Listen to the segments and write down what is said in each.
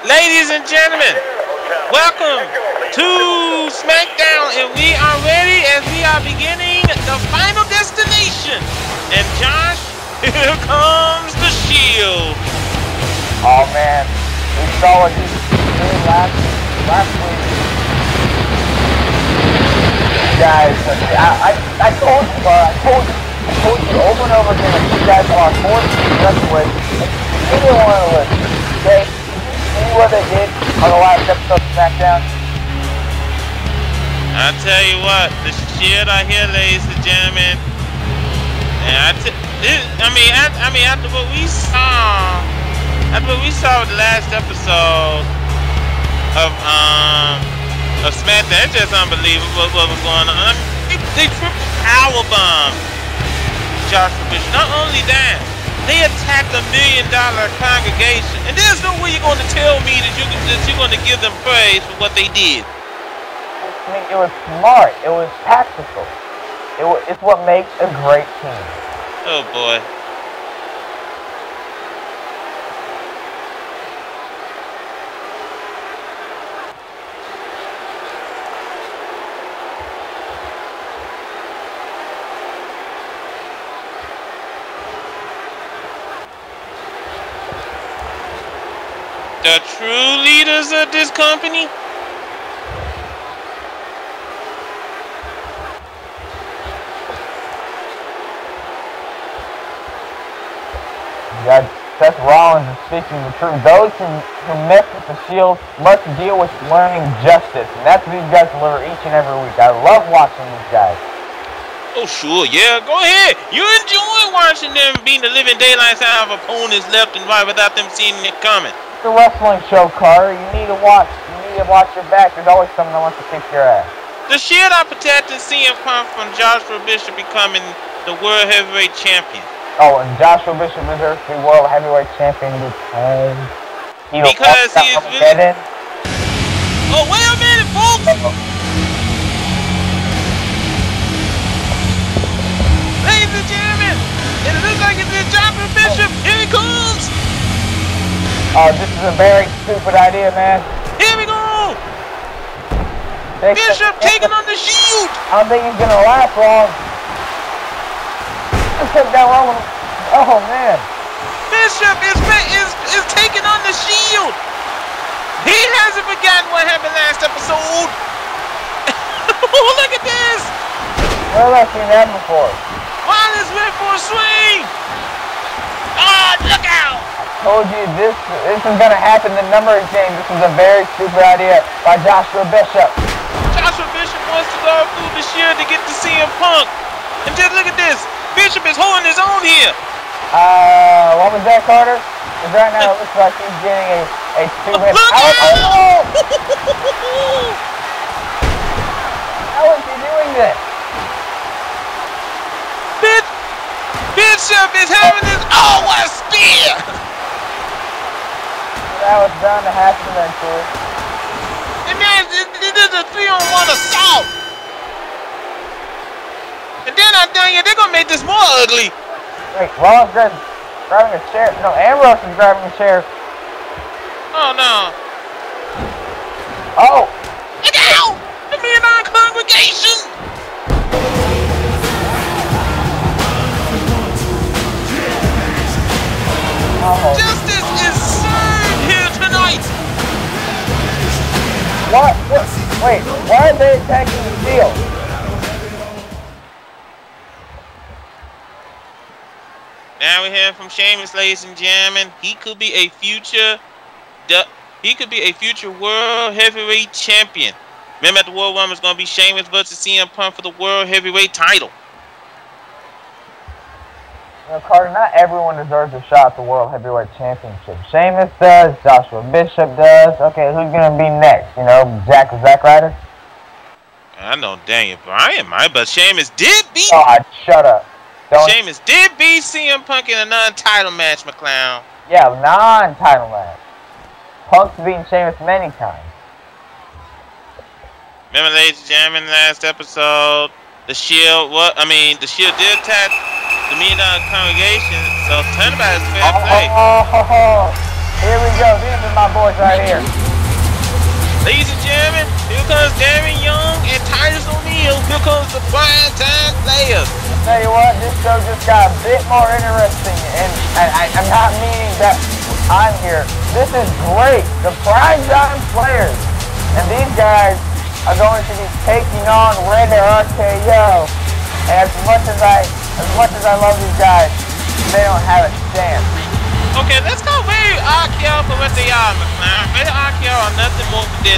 Ladies and gentlemen, welcome to Smackdown, and we are ready as we are beginning the final destination. And Josh, here comes the Shield. Oh man, we saw what he did last week. Guys, I told you over and over again that you guys are forced to wrestle with. You didn't want to listen, okay? See what they did on the last episode of Smackdown? I tell you what, the Shield are here, ladies and gentlemen. And after what we saw with the last episode of Smackdown, it's just unbelievable what was going on. They triple powerbomb Joshua Bishop. Not only that, they attacked $1 million congregation, and there's no way you're going to tell me that you're going to give them praise for what they did. I mean, it was smart. It was tactical. It's what makes a great team. Oh boy. The true leaders of this company? Yeah, Seth Rollins is speaking the truth. Those who mess with the Shield must deal with learning justice. And that's what these guys deliver each and every week. I love watching these guys. Oh, sure, yeah, go ahead. You enjoy watching them beating the living daylights out of opponents left and right without them seeing it coming. It's a wrestling show, Carter. You need to watch. You need to watch your back. There's always someone that wants to kick your ass. The Shield are protecting CM Punk from Joshua Bishop becoming the World Heavyweight Champion. Oh, and Joshua Bishop deserves to be World Heavyweight Champion because he is really... Oh, wait a minute, folks! Ladies and gentlemen, it looks like it's Joshua Bishop. Here he comes! Oh, this is a very stupid idea, man. Here we go! Bishop taking on the Shield! I don't think he's gonna last long. Took that long. Oh man! Bishop is taking on the Shield. He hasn't forgotten what happened last episode. Oh, look at this! Where have I seen that before? Wallace went for a swing. Oh, look out! I told you this is gonna happen. The numbers game. This is a very stupid idea by Joshua Bishop. Joshua Bishop wants to go through the Shield to get to CM Punk, and just look at this. Bishop is holding his own here. What was that, Carter? Because right now it looks like he's getting a two-hit. Look out! Oh! How is he doing this? Bishop is having this. Oh, what a spear! That was bound to happen eventually. And then this is a 3-on-1 assault. And then I'm telling you, they're gonna make this more ugly. Wait, Rollins grabbing a chair. No, Ambrose is grabbing a chair. Oh no. Oh! Look out! The Midnight Congregation! Oh. Justice is served here tonight! What? Wait, why are they attacking the Shield? Now we hear from Sheamus, ladies and gentlemen. He could be a future World Heavyweight Champion. Remember, at the World Rumble, it's going to be Sheamus versus CM Punk for the World Heavyweight title. You know, Carter, not everyone deserves a shot at the World Heavyweight Championship. Sheamus does, Joshua Bishop does. Okay, who's going to be next? You know, Zack Ryder? I know Daniel Bryan might, but Sheamus did beat... Oh, shut up. Sheamus did beat CM Punk in a non-title match, McClown. Yeah, non-title match. Punk's beaten Sheamus many times. Remember, ladies and gentlemen, last episode, the Shield did attack the Midnight Congregation, so turnabout is fair play. Here we go. These are my boys right here. Ladies and gentlemen, here comes Darren Young and Titus O'Neil. Here comes the prime time players. I'll tell you what, this show just got a bit more interesting, and I'm not meaning that I'm here. This is great. The prime time players, and these guys are going to be taking on Red RKO. And as much as I love these guys, they don't have a chance. Okay, let's go Red RKO for what they are, McClown. Red RKO are nothing more than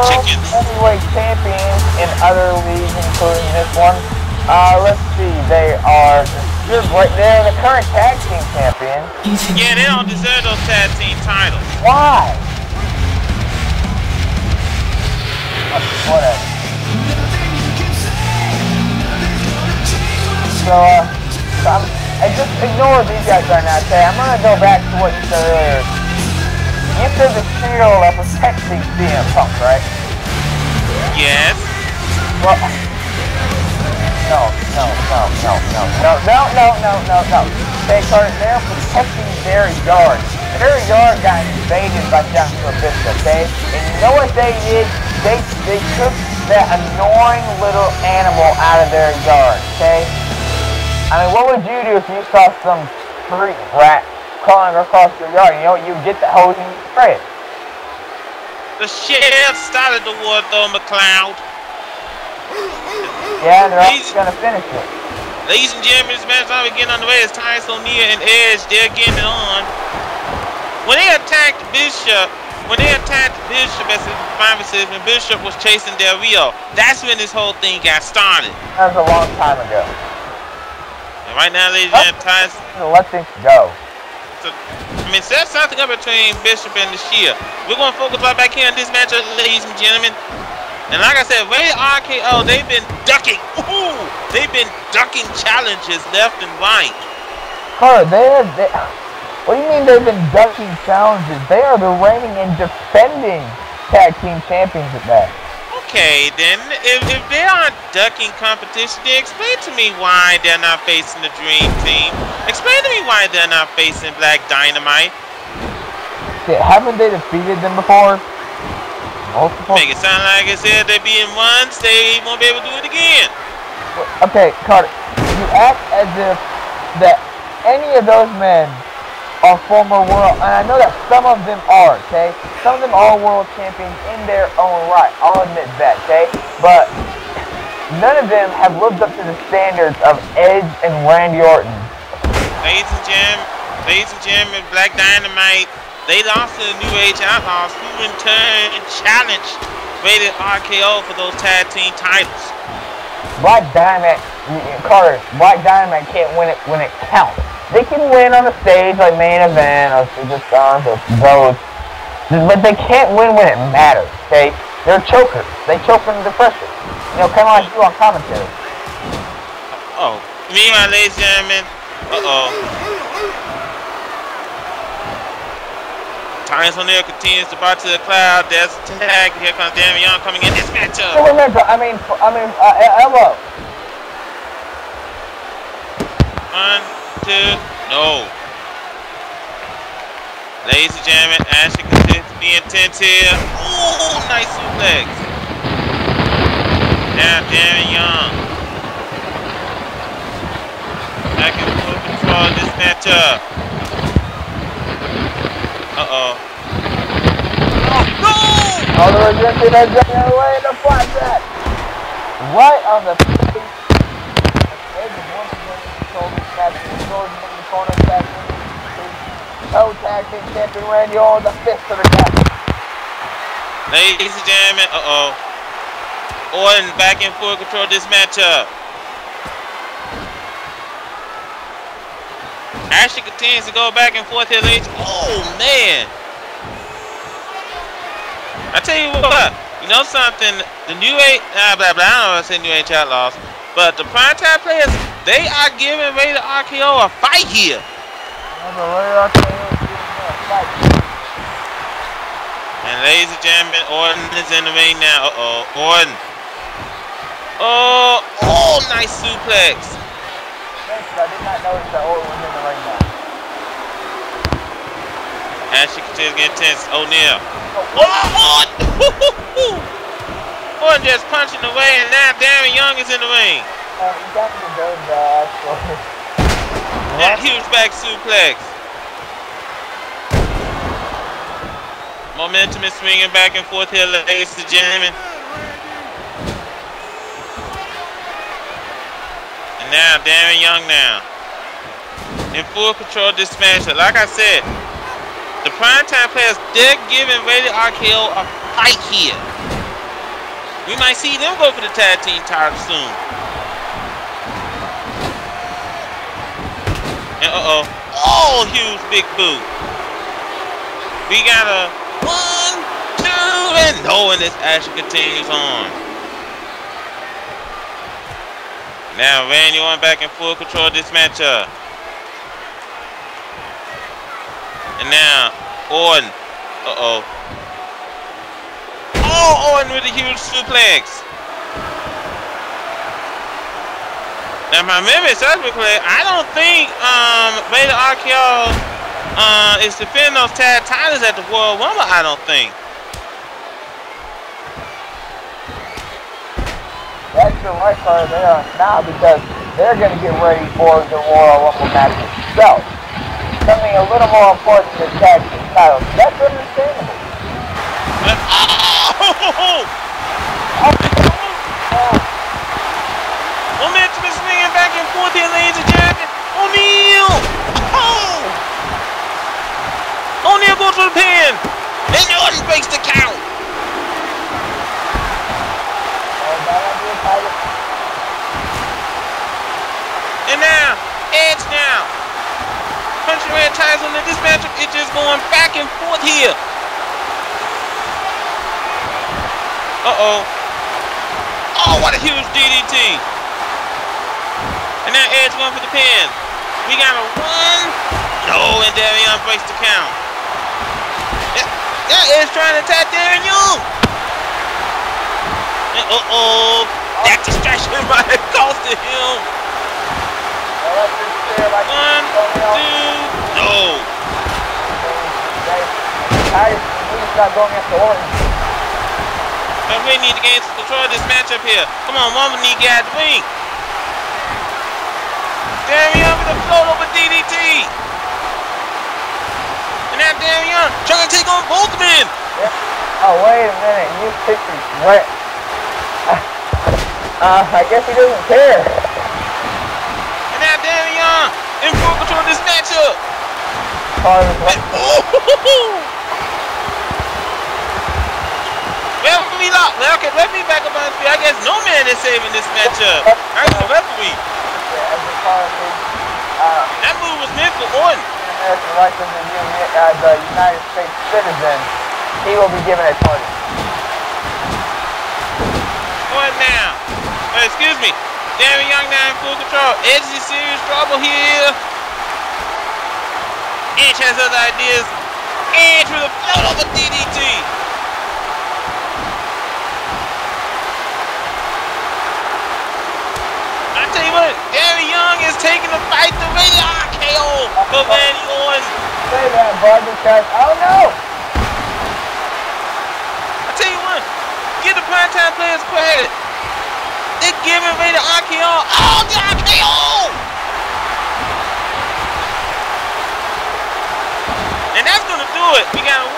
chickens. Heavyweight champions in other leagues, including this one. Let's see, they're the current tag team champions. Yeah, they don't deserve those tag team titles. Why? Whatever. So, I just ignore these guys right now, okay? I'm gonna go back to what you said earlier. You said the Shield are protecting CM Punk, right? Yes. Well, no. They they're protecting their yard. Their yard got invaded by Joshua Bishop, okay? And you know what they did? They took that annoying little animal out of their yard, okay? I mean, what would you do if you saw some street rat crawling across your yard? You know, you get the hose and you spray it. The sheriff started the war, though, McCloud. Yeah, they're also gonna finish it. Ladies and gentlemen, this match is getting underway. It's Titus O'Neil and Edge. They're getting it on. When they attacked Bishop, as when Bishop was chasing Del Rio, that's when this whole thing got started. That was a long time ago. And right now, ladies and gentlemen, let things go. So, I mean, set something up between Bishop and the Shield. We're going to focus right back here on this matchup, ladies and gentlemen. And like I said, Red RKO, they've been ducking. Ooh, they've been ducking challenges left and right. What do you mean they've been ducking challenges? They are the reigning and defending tag team champions at that. Okay, then, if they aren't ducking competition, then explain to me why they're not facing the Dream Team. Explain to me why they're not facing Black Dynamite. Yeah, haven't they defeated them before? Multiple? Make it sound like I said they be in once, they won't be able to do it again. Okay, Carter, you act as if that any of those men are former world, and I know that some of them are, okay? Some of them are world champions in their own right, I'll admit that, okay? But none of them have lived up to the standards of Edge and Randy Orton. Ladies and gentlemen, Black Dynamite, they lost to the New Age Outlaws, who in turn challenged Rated RKO for those tag team titles. Black Dynamite, Carter, Black Dynamite can't win it when it counts. They can win on the stage like main event or superstars or those, but they can't win when it matters, okay? They're chokers. They choke under pressure. You know, kind of like you on commentary. Oh, meanwhile, ladies and gentlemen, Titus O'Neil continues to box to the cloud. There's a tag. Here comes Darren Young coming in this matchup. Elbow. 1, 2, no. Ladies and gentlemen, Ashley continues to be intense here. Ooh, nice suplex. Now Darren Young. Back in full control of this matchup. Oh, no! All the rejected are getting away in the process. Right on the face. Edge once again controls the match. Controls the corner tag team. Toe tag team champion Randy Orton, the fist to the gut. Ladies and gentlemen, Orton back in full control of this matchup. Ashley continues to go back and forth here, ladies. Oh, man. I tell you what, you know something? The New Age, I don't know if I say New Age Outlaws, but the primetime players, they are giving Rated RKO a fight here. And ladies and gentlemen, Orton is in the ring now. Orton. Oh, nice suplex. I did not notice that Orton was in the ring now. As she continues to get intense, O'Neal. What? Orton just punching away, and now Darren Young is in the ring. You got to go back. That huge back suplex. Momentum is swinging back and forth here, ladies and gentlemen. And now, Darren Young now. In full control of this match. Like I said, the primetime players, they're giving Rated RKO a fight here. We might see them go for the tag team title soon. And oh, huge big boot. We got a 1, 2, and no, and this action continues on. Now Randy Orton back in full control of this matchup. And now Orton. Oh, Orton with a huge suplex. Now my memory serves me correct. I don't think Rated RKO is defending those tag titles at the Royal Rumble. I don't think. That's the right part of there now because they're going to get ready for the Royal Rumble match itself. Something a little more important than tag team titles. That's understandable. Momentum is swinging back and forth here, ladies and gentlemen. O'Neal! O'Neal goes for the pin. And Orton breaks the count. And now, Edge now. Punching red ties on this matchup. It's just going back and forth here. Oh, what a huge DDT. And now Edge going for the pin. We got a 1. No, and Darren Young breaks the count. Now Edge trying to attack Darren Young. And that distraction might have costed him. 1, 2, no. He's not going after Orton. And we need to gain control of this matchup here. Come on, Mama need to get out the ring. Darren Young with a float over DDT. And now Darren Young trying to take on both men. Oh, wait a minute. You picked his wet. I guess he doesn't care. And now Darren Young in full control of this matchup. Well, okay, let me back up on the field. I guess no man is saving this matchup. I got a referee. That move was meant for Orton. American license and the United States citizen, he will be given a target. Orton now. Excuse me. Darren Young now in full control. Edge is in serious trouble here. Edge has other ideas. Edge with a float over DDT. I tell you what, Darren Young is taking the fight to Rated RKO for Randy Orton. Say that, bud, because oh no! I tell you what, give the primetime players credit. They're giving Rated RKO. Oh, the RKO! And that's gonna do it. We got a 1,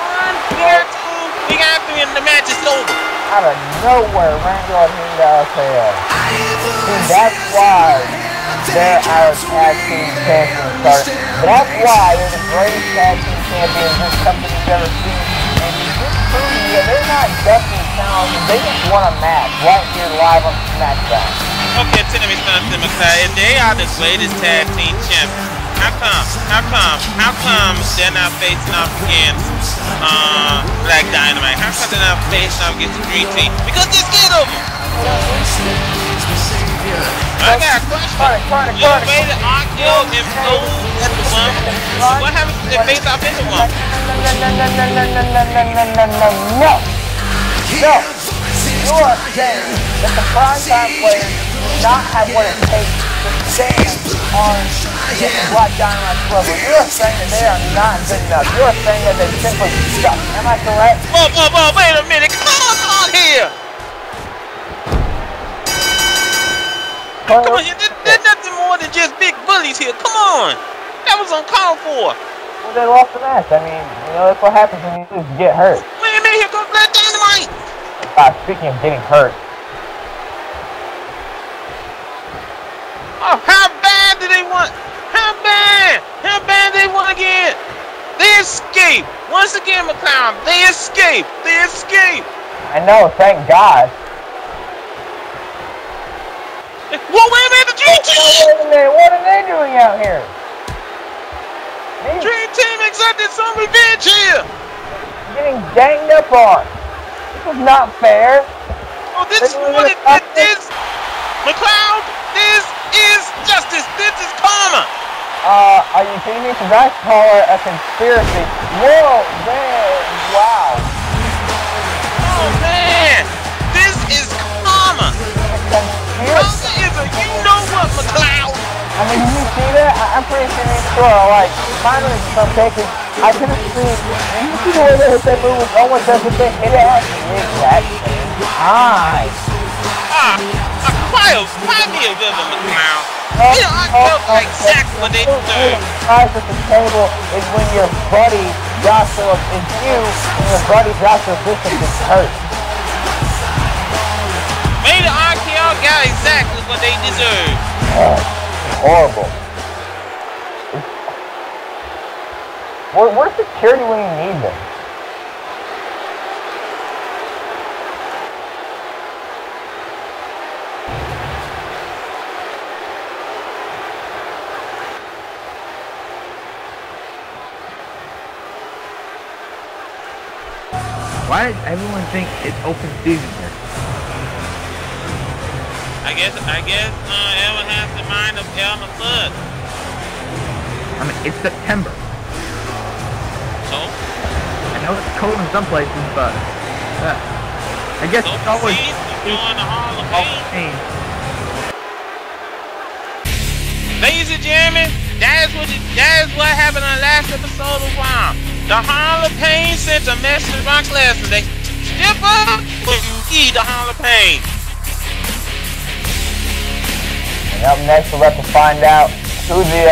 we got 2, we got 3, and the match is over. Out of nowhere, Randy Orton hit the RKO. See, that's why they're our tag team champions started. That's why they're the greatest tag team champions this company's ever seen. And this proving that they're not desperate challenges, they just want a match right here live on Smackdown. Okay, tell me something, McClay. If they are the greatest tag team champions, how come they're not facing off against Black Dynamite? How come they're not facing off against the Green Team? Because they're scared of them. I got a question. You Rated RKO implode at the Rumble. So what happens if they face off in the Rumble? No. You are saying that the primetime players do not have what it takes to stand on get the Black Dynamite level. You're saying that they are not good enough. You're saying that they simply suck. Am I correct? Whoa, wait a minute. Come on here. Come on here. There's nothing more than just big bullies here. Come on. That was uncalled for. Well, they lost the match. I mean, you know, that's what happens when you just get hurt. Wait a minute. Here comes Black Dynamite. Speaking of getting hurt. Oh, how bad do they want? How bad? How bad they want again? They escape. Once again, McCloud. They escape. They escape. I know, thank God. Whoa, wait a minute, the Dream Team! Wait a minute, what are they doing out here? Dream Team accepted some revenge here! Getting ganged up on. This is not fair. Oh, this is what it is. McCloud, this is justice. This is karma. Are you kidding me? Because I call it a conspiracy. Whoa, man, wow. Oh, man. This is karma. Karma is a you-know-what, McCloud. I mean, did you see that? I'm pretty sure, like, finally in some cases, I could have seen, you see the way they hit that move was almost as if they hit it at the exact same time. Quite me a bit of a McCloud. You know, I felt exactly what they deserve. Surprise at the table is when your buddy Joshua is you, and your buddy Joshua Bishop is hurt. Maybe the RKO got exactly what they deserve. Horrible. Where's security when you need them? Why does everyone think it's open season here? I guess Evan has the mind of Elmer Fudd. I mean, it's September. So? I know it's cold in some places, but I guess so it's always join the Hall of Fame. Ladies and gentlemen, that is what happened on the last episode of WOW. The Hall of Pain sent a message to Brock Lesnar. They step up when you eat the Hall of Pain. And up next, we're about to find out who the,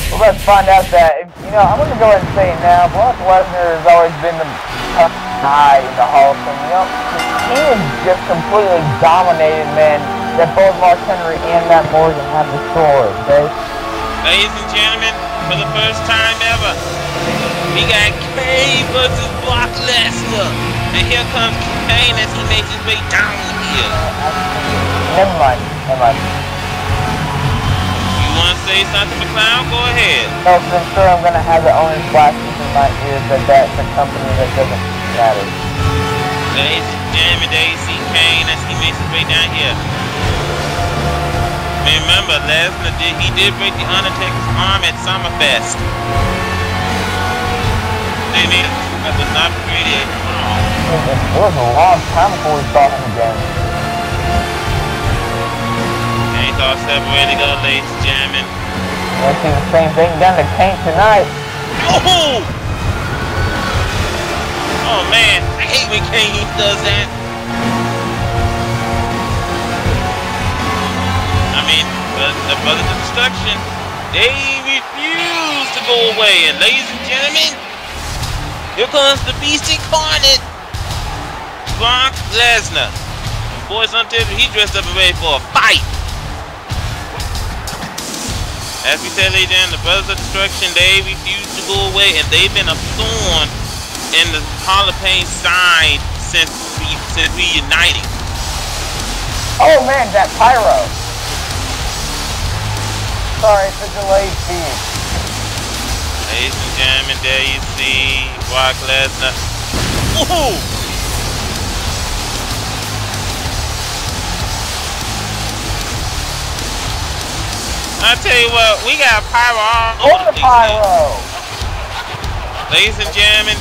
we're about to find out that, you know, I'm going to go ahead and say it now, Brock Lesnar has always been the tough guy in the Hall of Fame. You know, he is just completely dominated, man, that both Mark Henry and Matt Morgan have the sword, okay? Ladies and gentlemen, for the first time ever, we got Kane versus Brock Lesnar. And here comes Kane as he makes his way down here. Never mind. You want to say something, McCloud? Go ahead. No, for sure I'm going to have the owner's blasting in my ears that that's a company that doesn't matter. Ladies and gentlemen, there you see Kane as he makes his way down here. Remember, Lesnar did break the Undertaker's arm at Summerfest. That was not pretty at all. It was a long time before we saw him again. Kane's all separated, go, ladies and gentlemen. We'll see the same thing done to Kane tonight. Oh! Oh man, I hate when Kane does that. I mean, the Brothers of Destruction, they refuse to go away. And ladies and gentlemen, here comes the Beast Incarnate, Brock Lesnar. Boys on TV, he dressed up and ready for a fight. As we said, ladies and gentlemen, the Brothers of Destruction, they refuse to go away, and they've been a thorn in the Hall of Pain side since reuniting. Oh man, that pyro. Sorry, it's a delayed feed. Ladies and gentlemen, there you see Brock Lesnar. Woohoo! I tell you what, we got pyro all over the place. Pyro! Ladies and gentlemen,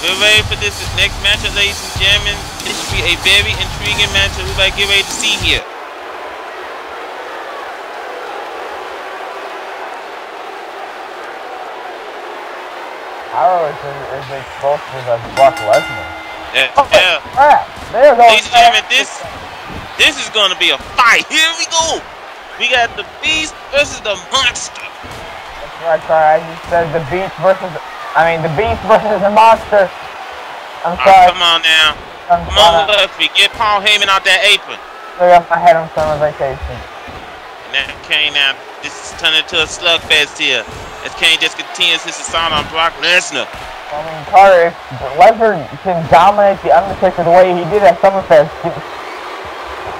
we're ready for this next matchup, ladies and gentlemen. This should be a very intriguing matchup we're about to get ready to see here. Power is exposed to the Brock Lesnar. Yeah. Crap. There goes. Ladies and gentlemen, this is going to be a fight. Here we go. We got the Beast versus the Monster. That's right, sorry. I just said the Beast versus the Monster. I'm sorry. Come on now. Come on, Luffy. Get Paul Heyman out that apron. I got my head on summer vacation. And now Kane, this is turning into a slugfest here. As Kane just continues his assault on Brock Lesnar. I mean, Carter, if Lesnar can dominate the Undertaker the way he did at Summerfest,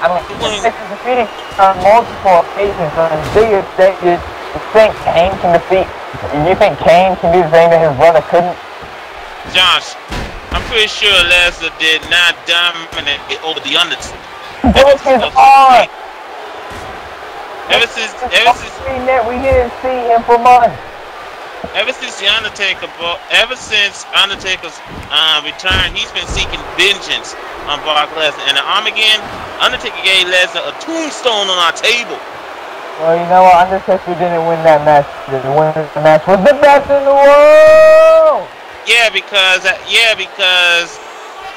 I mean, he's defeating on multiple occasions on his biggest stages. You think Kane can defeat? You think Kane can do the thing that his brother couldn't? Josh, I'm pretty sure Lesnar did not dominate over the Undertaker. Broke his arm. Ever since we didn't see him for months. Ever since Undertaker's return, he's been seeking vengeance on Brock Lesnar. And the Armageddon, Undertaker gave Lesnar a tombstone on our table. Well, you know what? Undertaker didn't win that match. The match was the best in the world. Yeah, because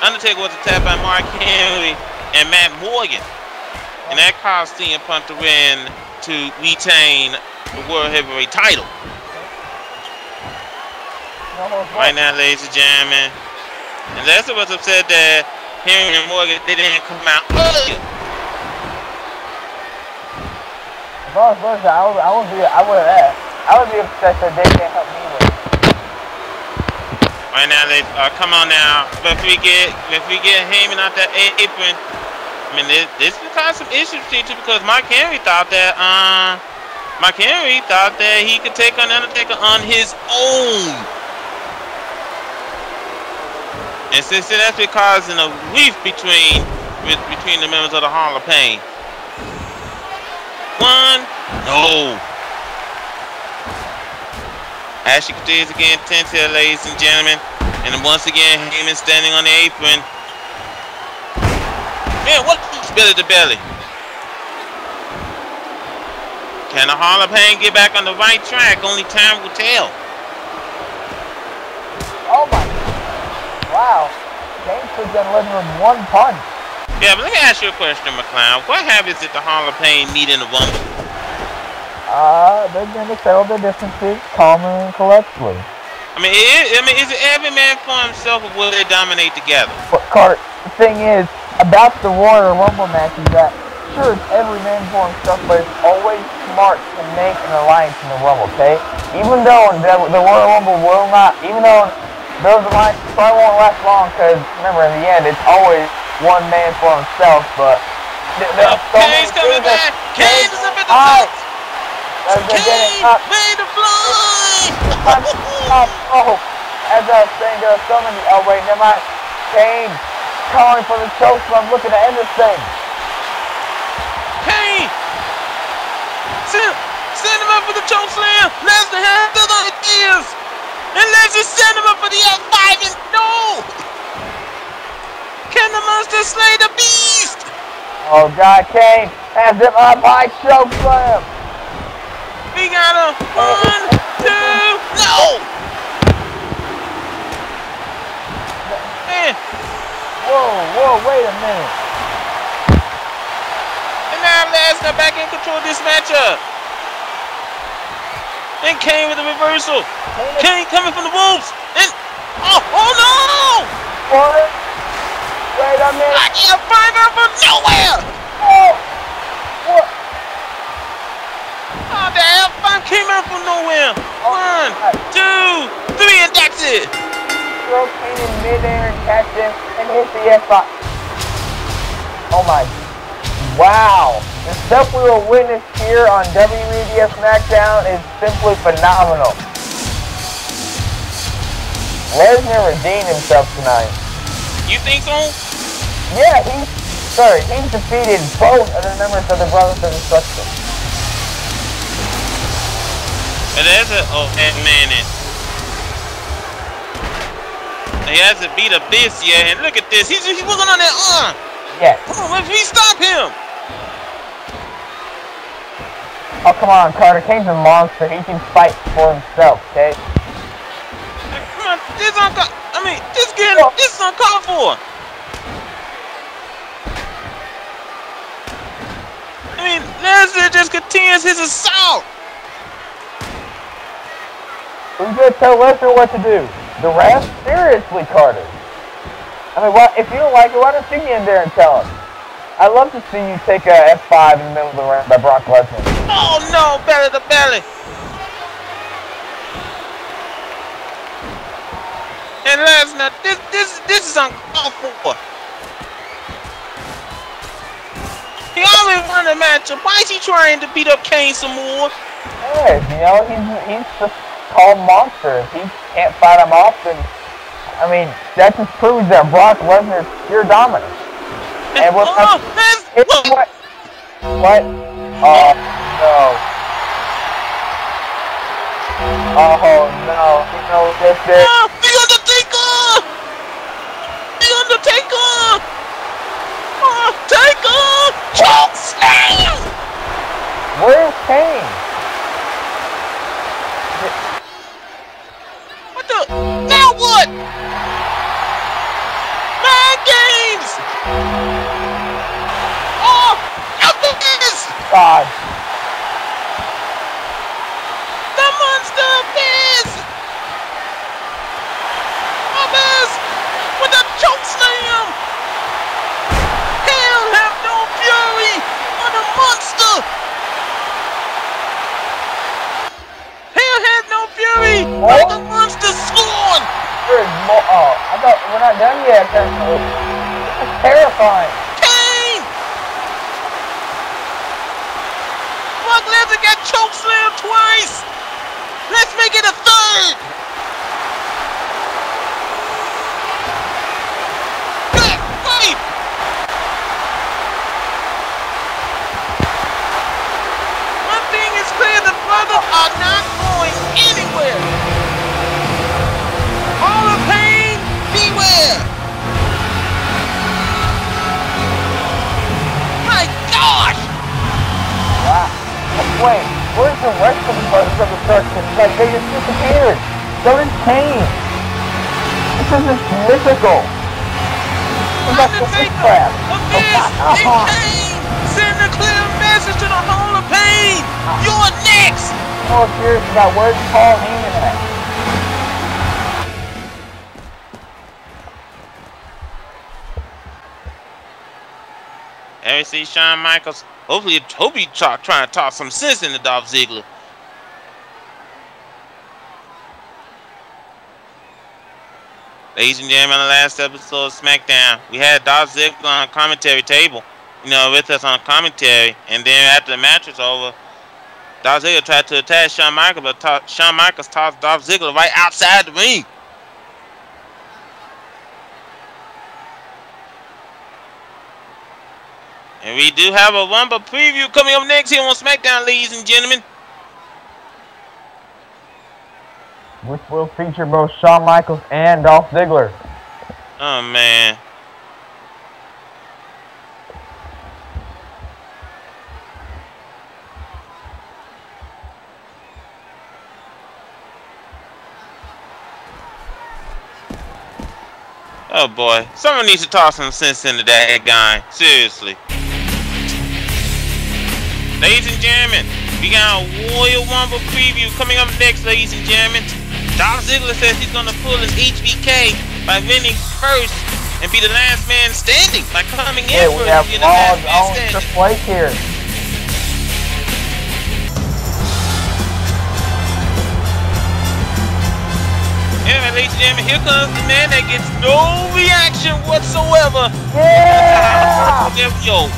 Undertaker was attacked by Mark Henry and Matt Morgan, and that caused CM Punk to win to retain the World Heavyweight title. Right now, ladies and gentlemen, and Lesnar was upset that Henry and Morgan didn't come out earlier. If I was Lesnar, I would be upset that they can't help me with it. Right now, come on now. If we get Heyman out that apron, I mean, this will cause some issues too, because Mark Henry thought that he could take on Undertaker on his own. And since that's been causing a rift between the members of the Hall of Pain. No. Ashley continues again, tense here, ladies and gentlemen. And once again, Heyman standing on the apron. Man, what is belly to belly? Can the Hall of Pain get back on the right track? Only time will tell. Oh my. Wow. Kane took that Lesnar with one punch. Yeah, but let me ask you a question, McCloud. What happens if the Hall of Pain meet in the Rumble? They're going to settle their differences calmly and collectively. I mean, is it every man for himself, or will they dominate together? But Carter, the thing is about the Royal Rumble match is that sure it's every man for himself, but it's always smart to make an alliance in the Rumble, okay? Even though the Royal Rumble will not, even though those alliances probably won't last long, because remember in the end it's always one man for himself, but Kane's coming back! Kane is up at the top! Kane made the fly! As I was saying, there are so many. Oh wait, never mind. Kane calling for the choke slam, looking to end this thing. Kane! Send him up for the choke slam! Lesnar has other ideas! And Lesnar send him up for the F5 and no! Can the monster slay the beast? Oh God, Kane has him up by choke slam. We got a 1, 2, no! Man. Whoa, wait a minute. And now Lesnar back in control of this matchup. And Kane with a reversal. Kane coming from the ropes. And oh no! What? Wait a minute. I can't find her from nowhere. Oh! What? Oh, the F5 came out from nowhere. 1, 2, 3, and that's it. Throw Kane in midair and catch him and hit the F5. Oh my. Wow. The stuff we will witness here on WEDF Smackdown is simply phenomenal. Lesnar redeemed himself tonight. You think so? Yeah, he's defeated both of the members of the Brothers of Destruction. And there's man. He hasn't beat a beast yet, and look at this. He's working on that arm. Yeah. Come on, let's stop him. Oh, come on, Carter. Kane's a monster. He can fight for himself, okay? Come This is uncalled for. I mean, Lesnar just continues his assault. Who's gonna tell Lesnar what to do? The ref? Seriously, Carter. I mean, if you don't like it, why don't you get in there and tell him? I'd love to see you take a F5 in the middle of the ring by Brock Lesnar. Oh no, belly to belly. And Lesnar, this is uncalled for. He already won the matchup. Why is he trying to beat up Kane some more? Yes, you know, he's just called monster. If he can't fight him off, then I mean, that just proves that Brock Lesnar is pure dominance. And what? What? Oh no! Oh no! You know this is The Undertaker! The Undertaker! Taker! Choke slam! Where's Kane? What the? Now what? Mind games! Oh! After this! God! The Monster Abyss! Abyss! With a choke slam! Hell have no fury on the monster! Hell have no fury on the monster scorn! There's more. Oh, I thought we're not done yet. That's terrifying. Kane! Brock Lesnar got choke slammed twice! Let's make it a third! Wait! One thing is clear, the brothers are not going anywhere! Hall of Pain, beware! My gosh! Wow. Wait, where's the rest of the brothers of the circus? Like, they just disappeared. So did Kane. This isn't mythical. Undertaker, Abyss, and Kane send a clear message to the Hall of Pain. You're next. I'm more curious about where's Paul Heyman at. Ever see Shawn Michaels? Hopefully trying to talk some sense into Dolph Ziggler. Ladies and gentlemen, on the last episode of Smackdown, we had Dolph Ziggler on a commentary table, with us on a commentary, and then after the match was over, Dolph Ziggler tried to attack Shawn Michaels, but Shawn Michaels tossed Dolph Ziggler right outside the ring. And we do have a Rumble preview coming up next here on Smackdown, ladies and gentlemen. Which will feature both Shawn Michaels and Dolph Ziggler. Oh, man. Oh, boy. Someone needs to toss some sense into that guy. Seriously. Ladies and gentlemen, we got a Royal Rumble preview coming up next, ladies and gentlemen. Dolph Ziggler says he's going to pull his HBK by winning first and be the last man standing by coming in we first have and be the last man all standing. Triple H here. Anyway, ladies and gentlemen, here comes the man that gets no reaction whatsoever. Yeah! Yo.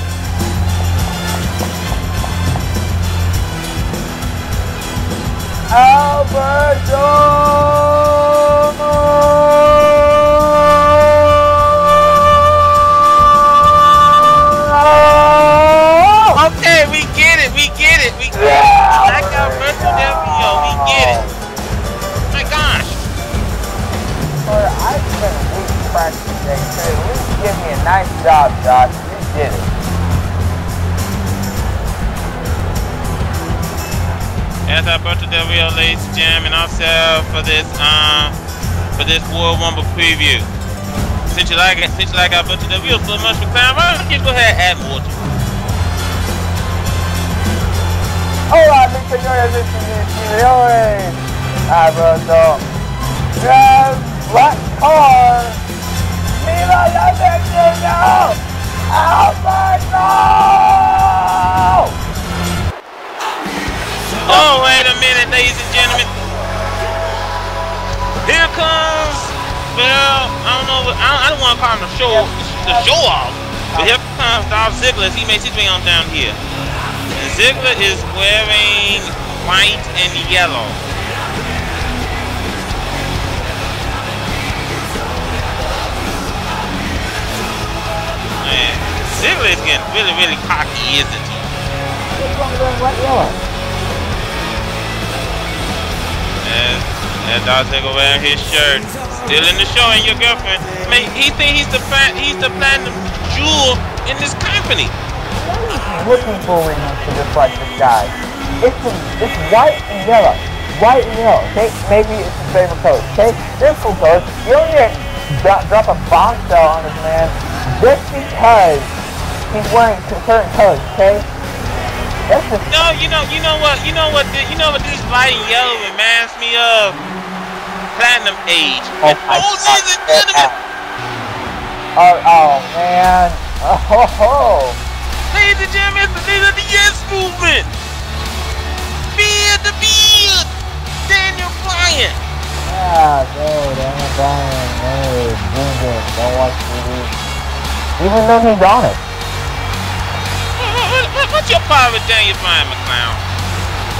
Alberto! Okay, we get it. We get it. Like Alberto Del Rio, we get it. My gosh. I spent a week practicing today, so at least give me a nice job, Josh. You did it. As Alberto Del Rio, ladies and gentlemen, also for this for this World Rumble preview. Since you like our bunch of the real so much for time, why don't you go ahead and add more to it? Hola, mis señores y señores. Abrazos. Black car. Viva la Mexico! Alberto! Oh, wait a minute, ladies and gentlemen. Here comes, well, I don't know, I don't want to call him the show off, but here comes Dolph Ziggler as he makes his way on down here. And Ziggler is wearing white and yellow. Man, Ziggler is getting really, really cocky, isn't he? And Dolph Ziggler wearing his shirt, still in the show, and your girlfriend. Man, he think he's the platinum jewel in this company. Looking forward to just like this guy. It's white and yellow. White and yellow. Okay, maybe it's his favorite color. Okay, simple colors. You don't need to drop a bombshell on this man just because he's wearing certain colors. Okay. That's just no, you know what this white and yellow reminds me of? Platinum Age. Oh man. Oh. Ladies and gentlemen, these are the Yes Movement. Beard the Beard. Daniel Bryan. Yeah, no, Daniel Bryan. No, don't watch TV. Even though he's on it. What's your problem with Daniel Bryan, McClown?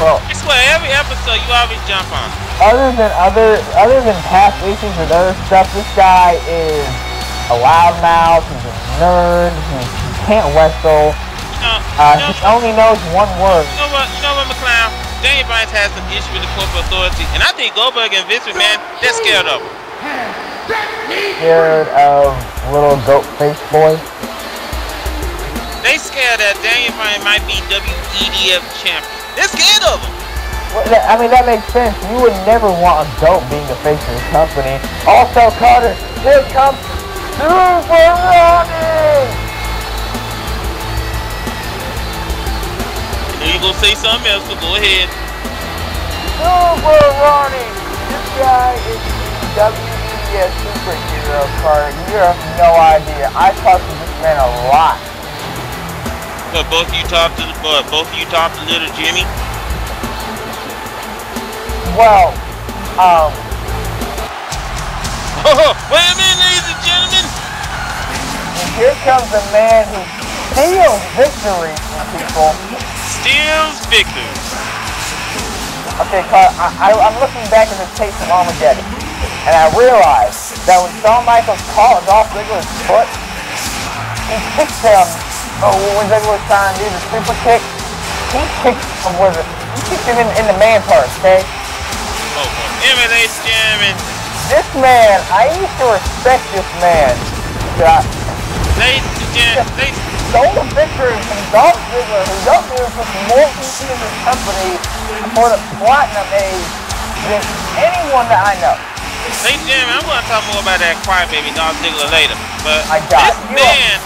Well, I swear, every episode you always jump on. Other than past issues and other stuff, this guy is a loudmouth. He's a nerd. He can't wrestle. He only knows one word. You know what, McClown? Daniel Bryan has some issue with the corporate authority, and I think Goldberg and Vince McMahon, they're scared of him. Scared of little goat face boy? They scared that Daniel Bryan might be WEDF champion. They're scared of him. Well, I mean, that makes sense. You would never want a goat being the face of the company. Also, Carter, here comes Super Ronnie! You gonna say something else, so go ahead. Super Ronnie! This guy is the WEDF superhero, Carter. You have no idea. I talked to this man a lot. But both of you talked to little Jimmy? Well, wait a minute, ladies and gentlemen! And here comes a man who steals victory from people. Steals victory. Okay, Carl, I'm looking back at the tapes of Armageddon, and I realized that when Shawn Michaels caught Dolph Ziggler's foot, he kicked him. When Ziggler was trying to do the super kick, he kicked him in the man part, okay? Oh, ladies and gentlemen. This man, I used to respect this man. Ladies and gentlemen, they stole the victory from Dolph Ziggler, who's up here for more people in this company for the Platinum Age than anyone that I know. Ladies and gentlemen, I'm going to talk more about that crybaby Dolph Ziggler later. But this man,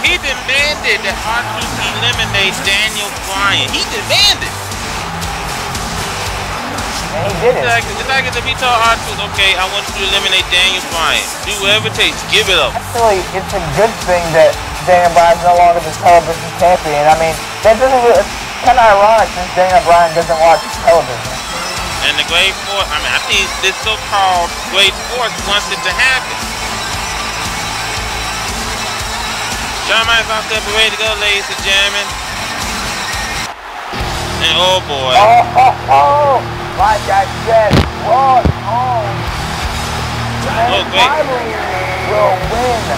he demanded that R-Truth eliminate Daniel Bryan. He demanded. And he did it. It's like if he told R-Truth, okay, I want you to eliminate Daniel Bryan. Do whatever it takes. Give it up. Actually, it's a good thing that Daniel Bryan's no longer the television champion. I mean, that doesn't really, it's kind of ironic since Daniel Bryan doesn't watch television. And the Great Force, I think this so-called Great Force wants it to happen. Shawn Michaels on step ready to go, ladies and gentlemen. And oh boy. Like I said, Raw home. And finally will win the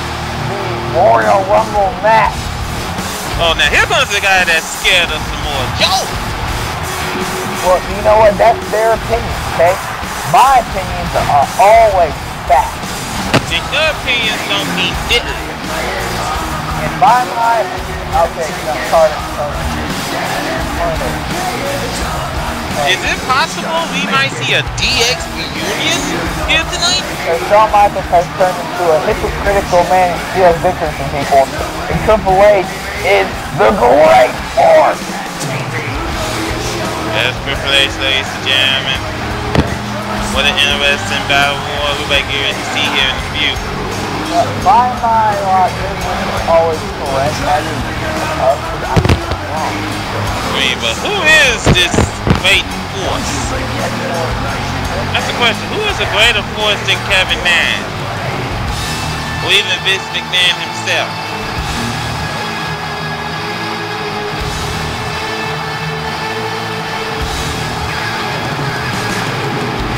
Royal Rumble match. Oh, now here comes the guy that's scared of some more Joe. Well, you know what? That's their opinion, okay? My opinions are always fact. And your opinions don't mean it. And by my opinion, okay, Carter. Is it possible we might see a DX reunion here tonight? Shawn Michaels has turned into a hypocritical man and steals victories from people. And Triple H is the great force. That's Triple H, ladies and gentlemen. What an interesting battle war we might get to see here in a few. By my lot, this is always correct. I mean, but who is this great force? That's the question. Who is a greater force than Kevin Nash? Or even Vince McMahon himself?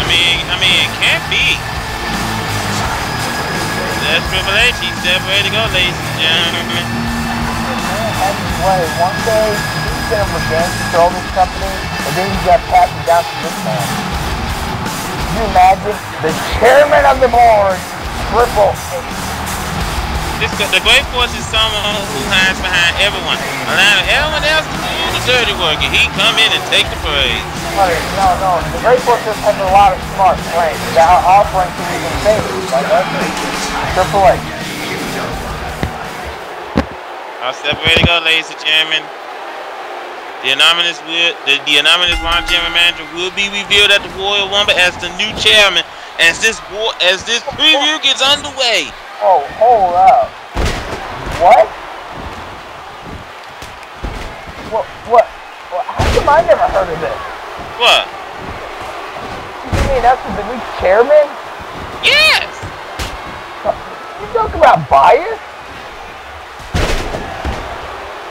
I mean, it can't be. That's Triple H. He's ready to go, ladies and gentlemen. One day, he's going to again control this company, and then he's got passed down to this man. Can you imagine? The chairman of the board, Triple H. The great force is someone who hides behind everyone, allowing everyone else to do the dirty work, and he come in and take the praise. No. The great force has a lot of smart plays that are offering to be in favor. Like us, Triple H. I'll step ready to go, ladies and gentlemen. The anonymous Ron General Manager will be revealed at the Royal Rumble as the new chairman as this preview gets underway. Oh, hold up. What? What? How come I never heard of this? What? You mean that's the new chairman? Yes! You talking about bias?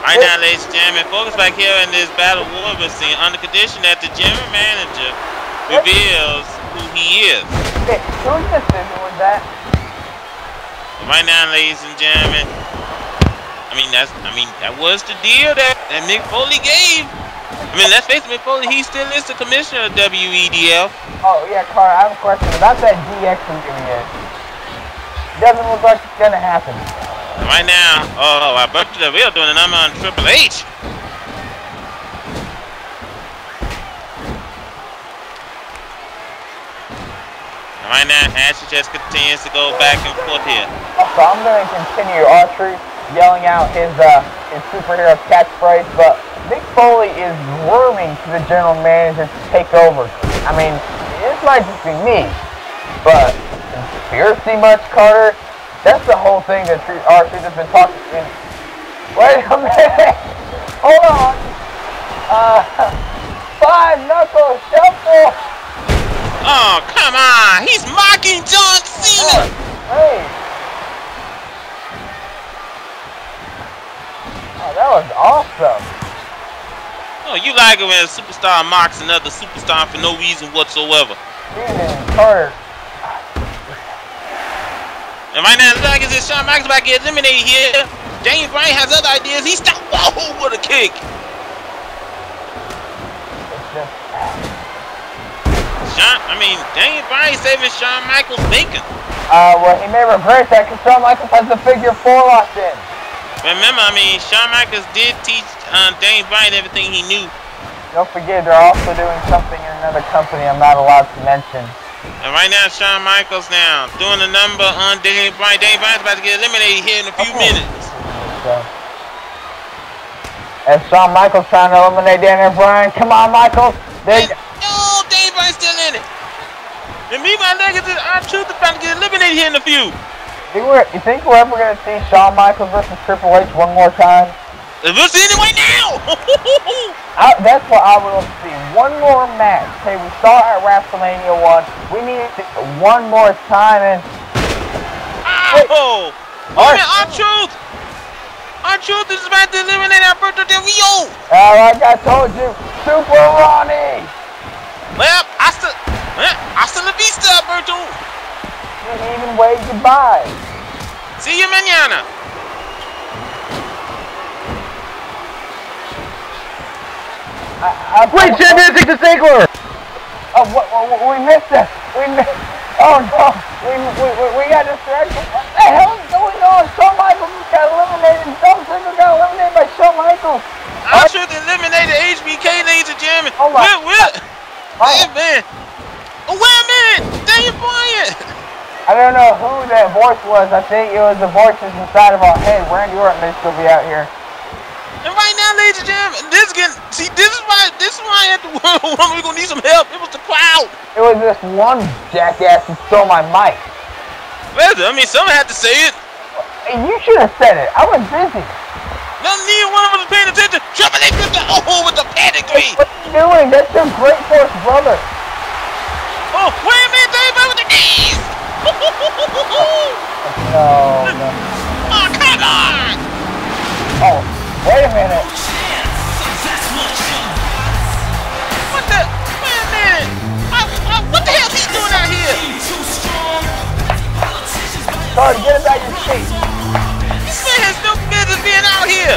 Right now, ladies and gentlemen, focus back here in this battle war we're seeing under condition that the general manager reveals who he is. Okay, whose decision was that? Right now, ladies and gentlemen, that was the deal that Mick Foley gave. I mean, let's face it, Mick Foley, he still is the commissioner of WEDF. Oh, yeah, Carter, I have a question about that DX reunion. Doesn't look like it's gonna happen. Right now, I bumped to the real doing a number on Triple H. Right now, Ashley just continues to go back and forth here. So I'm going to continue R-Truth yelling out his superhero catchphrase, but Mick Foley is worming to the general manager to take over. I mean, this might just be me, but conspiracy much, Carter? That's the whole thing that R-Truth has been talking to. Wait a minute! Hold on! 5-knuckle shuffle! Oh, come on! He's mocking John Cena! Hey! Oh, that was awesome! Oh, you like it when a superstar mocks another superstar for no reason whatsoever. Carter. And right now, look like it's Shawn Michaels about to get eliminated here. Daniel Bryan has other ideas. He stopped. Whoa, what a kick! Daniel Bryan saving Shawn Michaels' bacon. Well, he may regret that because Shawn Michaels has the figure 4 locked in. Remember, Shawn Michaels did teach Daniel Bryan everything he knew. Don't forget, they're also doing something in another company I'm not allowed to mention. And right now, Shawn Michaels now doing the number on Daniel Bryan. Daniel Bryan's about to get eliminated here in a few minutes. And Shawn Michaels trying to eliminate Daniel Bryan. Come on, Michaels. Oh, Daniel Bryan's still in it. And meanwhile, R-Truth is about to get eliminated here in a few. You think we're ever going to see Shawn Michaels versus Triple H one more time? We'll see it right now. That's what I would love to see. One more match. Hey, we saw it at WrestleMania 1. We need it one more time. And R-Truth! R-Truth is about to eliminate Alberto Del Rio. Like I told you, Super Ronnie. Well, hasta la vista, Alberto. Didn't even wave goodbye. See you mañana. Wait, Champions the Ziggler! Oh, we missed it. Oh no, we got distracted. What the hell is going on? Shawn Michaels got eliminated. Dolph Ziggler got eliminated by Shawn Michaels. I should eliminate HBK, ladies and gentlemen. Oh my. Oh, wait a minute! Daniel Bryan! I don't know who that voice was. I think it was the voices inside of our head. Randy Orton may still be out here. And right now, ladies and gentlemen, this is why I had to we're gonna need some help. It was the crowd. It was this one jackass who stole my mic. Well, I mean, someone had to say it. Hey, you should have said it. I was busy. Neither one of us was paying attention. Triple H with the pedigree. What are you doing? That's your Great Force brother. Oh, wait a minute, Dave, with the knees. No. Oh, come on. Oh, wait a minute. What the? Wait a minute. What the hell is he doing out here? Sorry, get it back in your seat. This man has no business being out here.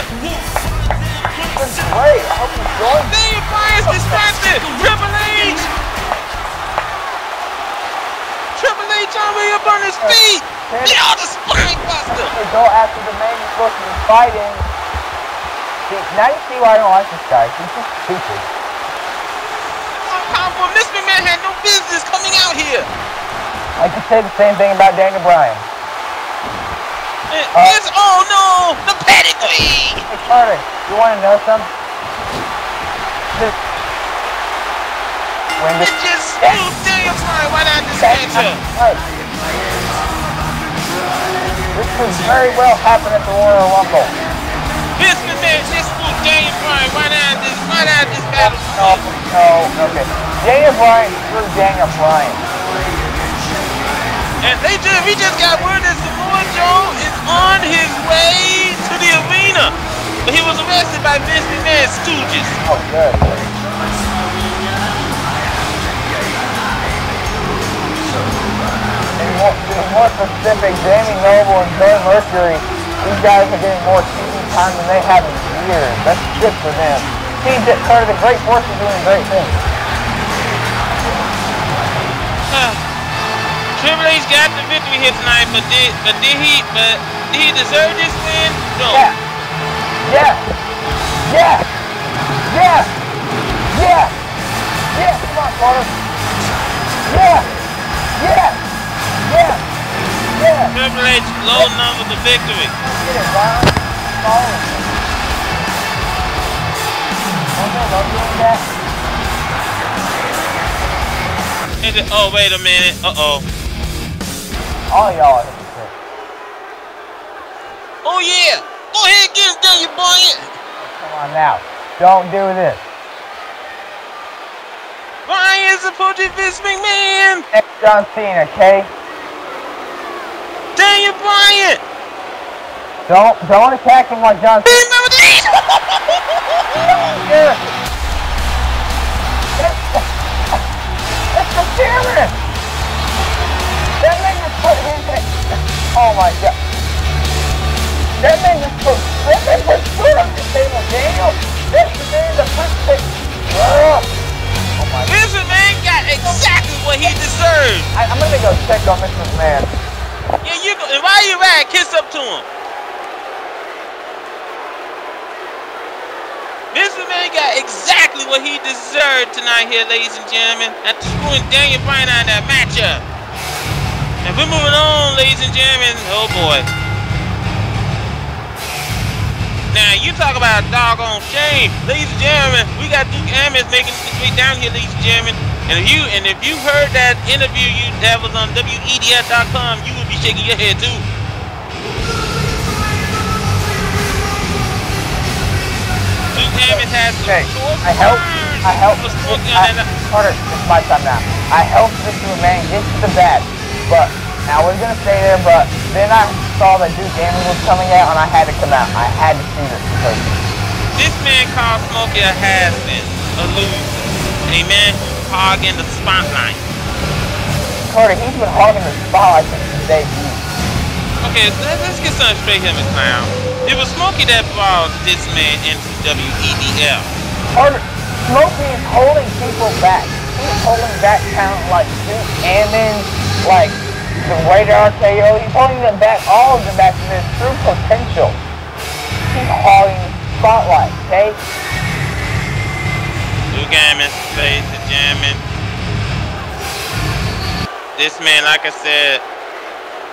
This is great. I hope he's going. Daniel Bryan's distracted. Triple H. Triple H already up on his feet. Y'all the spine buster. They go after the man you're supposed to be fighting. See, now you see why I don't like this guy. He's just stupid. Powerful. This man had no business coming out here. I could say the same thing about Daniel Bryan. Oh no, the pedigree! Hey Carter, you want to know something? It just scooped Daniel Bryan right out this matchup. This could very well happen at the Royal Rumble. This man just scooped Daniel Bryan right out this battle. No, okay. Daniel Bryan screw Daniel Bryan. And we just got word that Samoa Joe is on his way to the arena. But he was arrested by Vince McMahon's stooges. Oh, good. And more specific, Jamie Noble and Joe Mercury, these guys are getting more TV time than they have in years. That's good for them. See, Carter, the Great Force is doing great things. Triple H got the victory here tonight, but did he deserve this win? No. Yeah. Come on, Carter. Yeah. Triple H low number the victory. Get it, Ryan. Follow him. Love doing that. Oh, wait a minute. Uh-oh. All y'all are hypocrites. Oh, yeah. Go ahead and get him done, you boy. Come on now. Don't do this. Bryan's approaching Vince McMahon. That's John Cena, okay? Daniel Bryan. Don't attack him like John Cena. Remember this? That's the chairman. That man just put his head. Oh my God. That man put food on the table, Daniel. That's the man that put it. Oh my God. Vince McMahon got exactly what he deserved. I'm gonna go check on Mr. McMahon. Yeah, you go. And while you're at, kiss up to him. Vince McMahon got exactly what he deserved tonight here, ladies and gentlemen, after screwing Daniel Bryan out of that matchup. And we're moving on, ladies and gentlemen. Oh boy. Now you talk about a doggone shame, ladies and gentlemen. We got Duke Ammon making his way down here, ladies and gentlemen. And if you heard that interview that was on WEDF.com, you would be shaking your head too. Duke Ammon has Carter, it's my time now. I helped Mr. McMahon get to the bat, but I was gonna stay there, but then I saw that Duke Ammon was coming out, and I had to come out. I had to see this person. This man called Smokey a has-been, a loser, a man who's hogging the spotlight. Carter, he's been hogging the spotlight since his debut. Okay, let's get something straight here, McClown. It was Smokey that brought this man into WEDF. Carter, Smokey is holding people back. He's holding back talent like Duke Ammon, like the Radar RKO. He's holding them back, all of them back to their true potential. He's hogging the spotlight, okay? Duke Ammon, face the jamming. This man, like I said,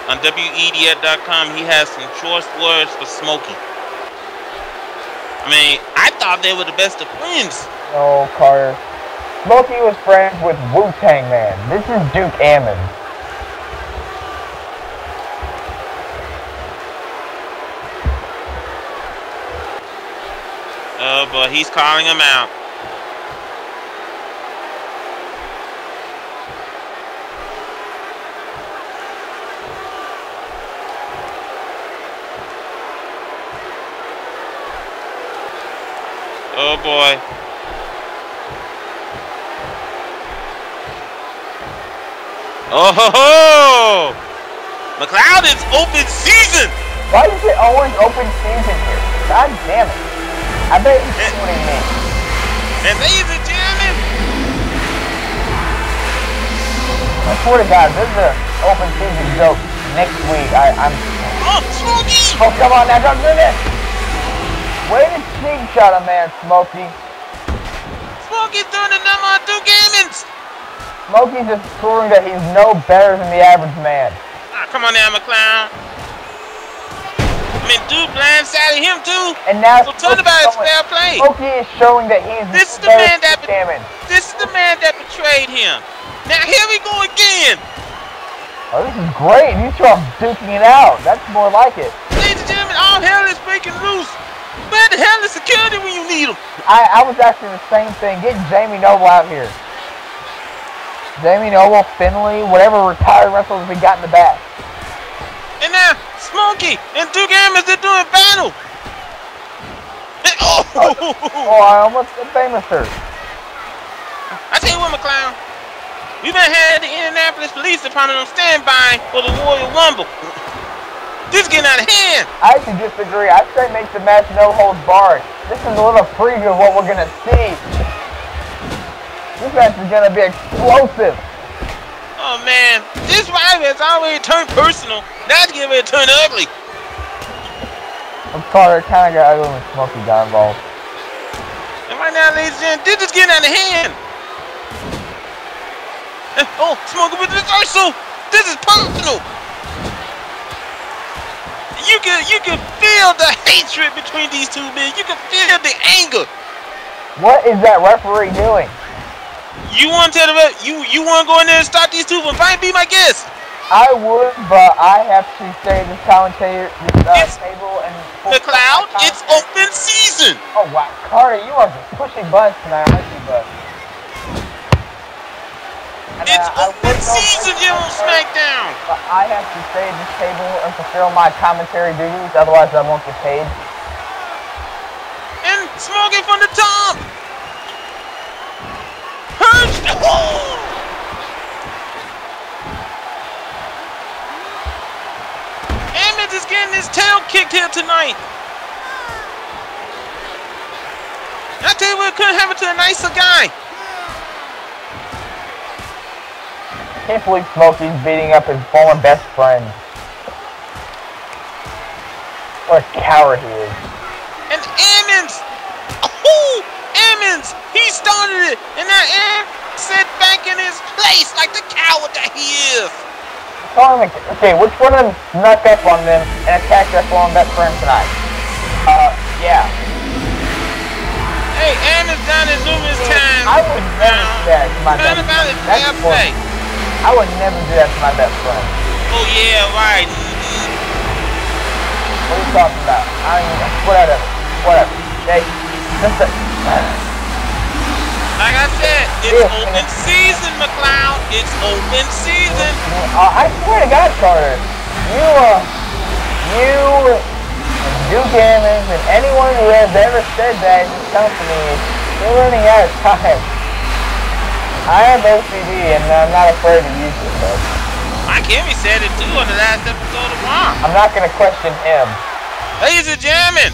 on WEDF.com, he has some choice words for Smokey. I mean, I thought they were the best of friends. No, Carter. Smokey was friends with Wu-Tang Man. This is Duke Ammon. Oh boy, he's calling him out. Oh boy. Oh ho ho! McLeod, it's open season! Why is it always open season here? God damn it. I bet you see what he means. And ladies and gentlemen, I swear to God, this is an open season joke next week. I'm... Oh, Smokey! Oh, come on now, don't do this! Way to sneak shot a man, Smokey. Smokey's doing the number on 2 gamins! Smokey's just proving that he's no better than the average man. Ah, come on now, McLeod. I mean, dude blindsided him too. And now so talk about his fair play. Smokey is showing that he's this is the man that betrayed him. Now here we go again. Oh, this is great. These two are duking it out. That's more like it. Ladies and gentlemen, all hell is breaking loose. Where the hell is security when you need them? I was asking the same thing. Get Jamie Noble out here. Jamie Noble, Finley, whatever retired wrestlers we got in the back. And now Smokey and Duke Ammons, they're doing battle. And, oh, I almost famous her. I tell you what, McLeod. We've been had the Indianapolis Police Department on standby for the Royal Rumble. This is getting out of hand. I actually disagree. I say make the match no holds barred. This is a little preview of what we're gonna see. This match is gonna be explosive. Oh man, this rivalry has already turned personal. Now it's getting ready to turn ugly. I'm sorry, it kind of got ugly when Smokey got involved. And right now, ladies and gentlemen, this is getting out of hand. Oh, Smokey with the reversal. This is personal. You can feel the hatred between these two men. You can feel the anger. What is that referee doing? You want to tell the ref, you want to go in there and stop these two from fighting? Be my guest. I would, but I have to say this commentator, this table and McLeod, it's open season. Oh wow, Carter, you are just pushing buttons tonight, aren't you, bud? It's open season here on Smackdown. But I have to stay at this table and fulfill my commentary duties, otherwise I won't get paid. And Smokey from the top. Hurts. Oh! Ammon is getting his tail kicked here tonight. I tell you what, couldn't happen to a nicer guy. Can't believe Smokey's beating up his former best friend. What a coward he is. And Ammons! Oh! Ammons! He started it! And now Ammons sat back in his place like the coward that he is! Okay, which one of them snuck up on them and attacked their former best friend tonight? Yeah. Hey, Ammons done it numerous times. I would never do that to my best friend. That's play. I would never do that to my best friend. Oh yeah, right. What are you talking about? I don't even know. Whatever. Hey, just a... Like I said, it's open season, McLeod. It's open season. I swear to God, Carter, you and Duke Ammons and anyone who has ever said that in this company, you're running out of time. I have OCD and I'm not afraid to use it, though. Mike Henry said it too on the last episode of Raw. I'm not going to question him. Ladies and gentlemen,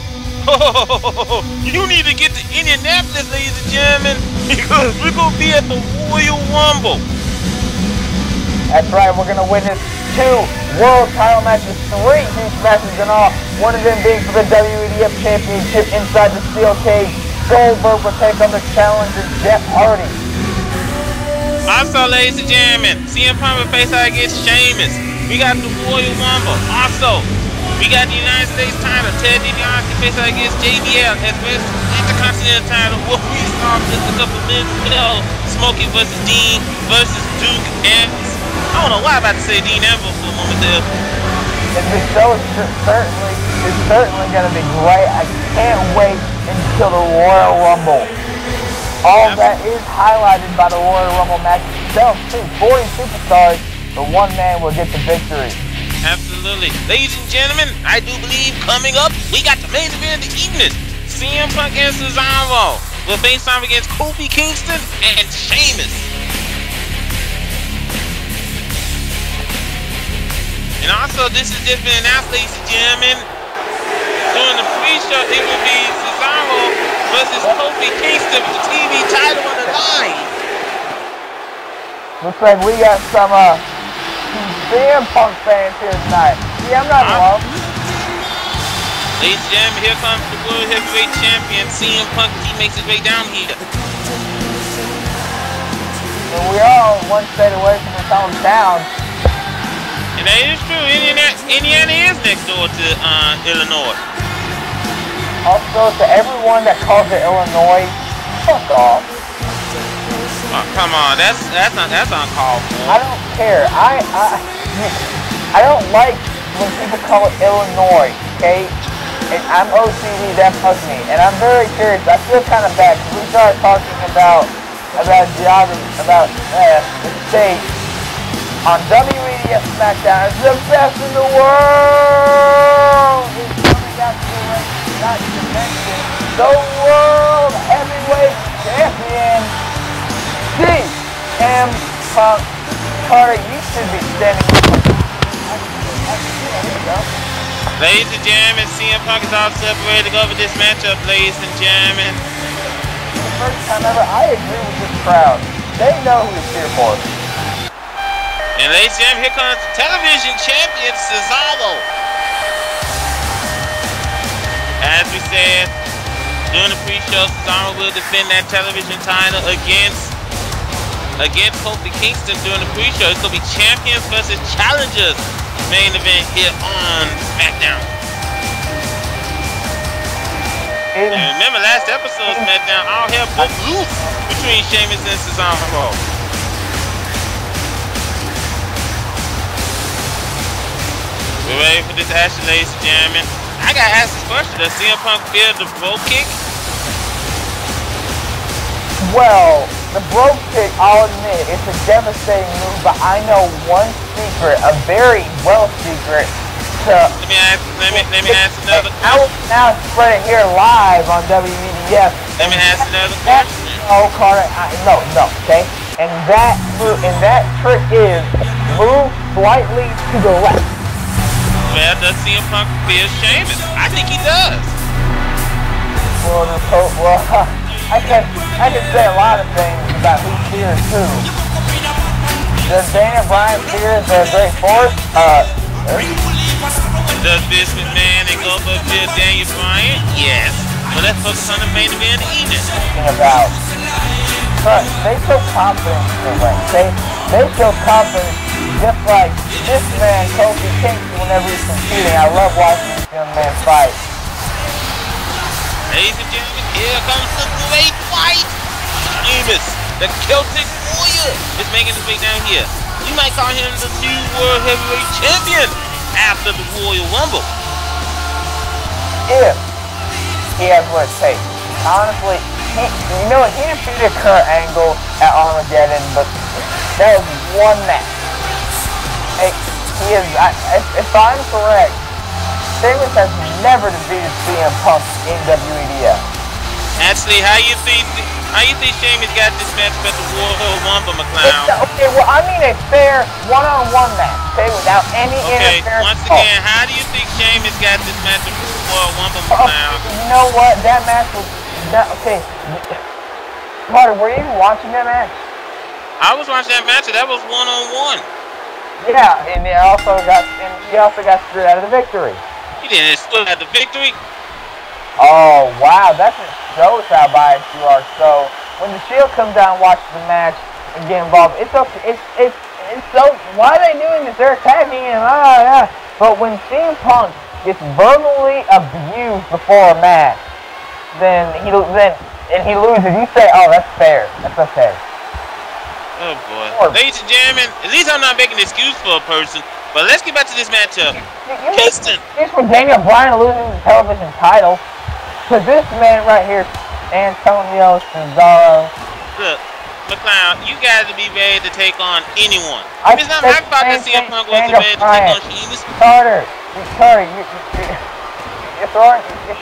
you need to get to Indianapolis, ladies and gentlemen, because we're going to be at the Royal Rumble. That's right, we're going to witness 2 world title matches, 3 huge matches in all. One of them being for the WEDF Championship inside the steel cage. Goldberg will take on the challenger, Jeff Hardy. Also, ladies and gentlemen, CM Punk will face out against Sheamus. We got the Royal Rumble. Also, we got the United States title. Ted DiBiase face out against JBL as well as Intercontinental title. What we saw just a couple minutes ago. Smokey versus Dean versus Duke and I don't know why I'm about to say Dean Ambrose for a moment there. The show is certainly going to be great. I can't wait until the Royal Rumble. All that is highlighted by the Royal Rumble match itself too. 40 superstars, but one man will get the victory. Absolutely. Ladies and gentlemen, I do believe coming up, we got the main event of the evening. CM Punk and Cesaro will face off against Kofi Kingston and Sheamus. And also, this has just been announced, ladies and gentlemen. During the pre-show, it will be Cesaro versus Kofi Kingston with the TV title on the line. Looks like we got some CM Punk fans here tonight. Yeah, I'm not alone. Ladies and gentlemen, here comes the World Heavyweight Champion, CM Punk. He makes his way down here. And we're all one state away from his hometown. And that is true. Indiana is next door to Illinois. Also, to everyone that calls it Illinois, fuck off. Oh, come on, that's uncalled for. I don't care. I don't like when people call it Illinois, okay? And I'm OCD, that fucks me. And I'm very curious. I feel kind of bad because we started talking about geography, about the state on WEDF Smackdown. It's the best in the world. It's coming out to the ring. Not to mention the World Heavyweight Champion, CM Punk. Carter, you should be standing. There you go. Ladies and gentlemen, CM Punk is all separated to go over this matchup, ladies and gentlemen. For the first time ever, I agree with this crowd. They know who to cheer for. And ladies and gentlemen, here comes the television champion, Cesaro. As we said, during the pre-show, Cesaro will defend that television title against Kofi Kingston during the pre-show. It's going to be champions versus challengers main event here on Smackdown. And remember last episode's Smackdown, all hell broke loose between Sheamus and Cesaro. We're ready for this action, ladies and gentlemen. I gotta ask this question: does CM Punk fear the bro kick? Well, the bro kick, I'll admit, it's a devastating move, but I know one secret, a very well secret. Let me ask another question. I will now spread it here live on WEDF. Let me ask another question. Oh, Carter, no, okay? And that move, trick is move slightly to the left. Well, does CM Punk fear Sheamus? I think he does. Well, I can say a lot of things about who fears who. Does Daniel Bryan fear the Great Force? Does Vince McMahon and Goldberg fear Daniel Bryan? Yes. But let's focus on the main event of the evening. But they show confidence in the ring. They show confidence just like this man, Kofi Kingston, whenever he's competing. I love watching this young man fight. Ladies and gentlemen, here comes the great fight. Sheamus, the Celtic Warrior, is making his way down here. We might call him the new World Heavyweight Champion after the Royal Rumble. If he has what it takes. Honestly, he defeated Kurt Angle at Armageddon, but that was one match. If I'm correct, Sheamus has never defeated CM Punk in WEDF. Actually, how you think Sheamus got this match at the Royal Rumble, McClown? Okay, well, I mean a fair one-on-one match, okay, without any interference. Once again, how do you think Sheamus got this match at the Royal Rumble, McClown? You know what? That match was okay. Carter, were you even watching that match? I was watching that match, and that was one-on-one. Yeah, and he also got screwed out of the victory. He didn't split out the victory. Oh wow, that just shows how biased you are. So when the Shield comes down and watches the match, and get involved. It's okay. It's so. Why are they doing this? They're attacking him. Yeah. But when CM Punk gets verbally abused before a match, then he loses, you say, oh, that's fair. That's okay. Oh boy. Ladies and gentlemen, at least I'm not making an excuse for a person. But let's get back to this matchup. Kingston. Here's for Daniel Bryan losing the television title to this man right here, Antonio Cesaro. Look, McLeod, you got to be ready to take on anyone. It's not my fault that CM Punk wasn't ready to take on Sheamus. Carter, you're